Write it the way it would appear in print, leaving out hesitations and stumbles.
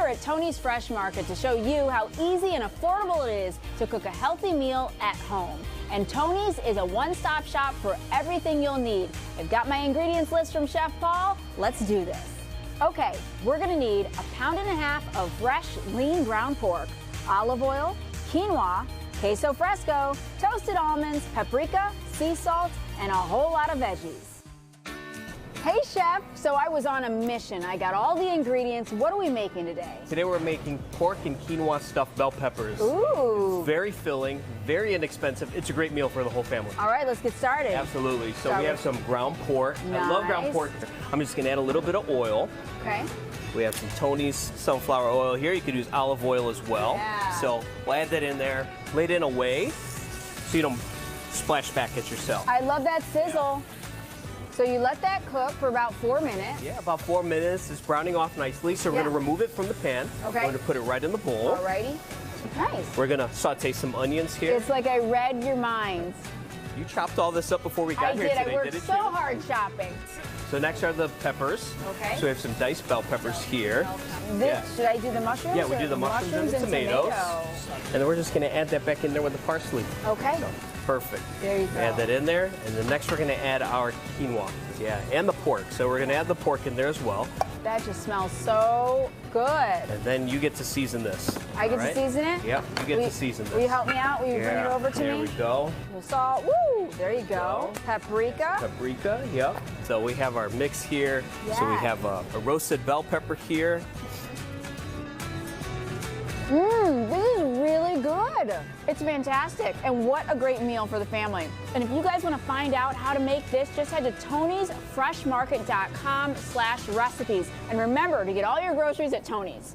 here at Tony's Fresh Market to show you how easy and affordable it is to cook a healthy meal at home. And Tony's is a one-stop shop for everything you'll need. I've got my ingredients list from Chef Paul. Let's do this. Okay, we're gonna need 1.5 pounds of fresh, lean ground pork, olive oil, quinoa, queso fresco, toasted almonds, paprika, sea salt, and a whole lot of veggies. Hey Chef, so I was on a mission. I got all the ingredients. What are we making today? Today we're making pork and quinoa stuffed bell peppers. Ooh. Very filling, very inexpensive. It's a great meal for the whole family. All right, let's get started. Absolutely. So we have some ground pork. Nice. I love ground pork. I'm just gonna add a little bit of oil. Okay. We have some Tony's sunflower oil here. You could use olive oil as well. Yeah. So we'll add that in there, lay it in a way so you don't splash back at yourself. I love that sizzle. Yeah. So you let that cook for about 4 minutes. Yeah, about 4 minutes. It's browning off nicely, so we're gonna remove it from the pan. Okay. We're gonna put it right in the bowl. Alrighty. Nice. We're gonna saute some onions here. It's like I read your minds. You chopped all this up before we got here today, I worked didn't so you? hard shopping. So next are the peppers. Okay. So we have some diced bell peppers here. Should I do the mushrooms? Yeah, we do the mushrooms and tomatoes. And then we're just gonna add that back in there with the parsley. Okay. So, perfect. There you go. Add that in there, and then next we're gonna add our quinoa. Yeah, and the pork. So we're gonna add the pork in there as well. That just smells so good. And then you get to season this. I get to season it? Yep, you get to season this. Will you help me out? Will you bring it over to me? There we go. Salt, woo! There you go. Paprika. Paprika, yep. So we have our mix here. Yeah. So we have a roasted bell pepper here. This is really good. It's fantastic. And what a great meal for the family. And if you guys want to find out how to make this, just head to tonysfreshmarket.com/recipes. And remember to get all your groceries at Tony's.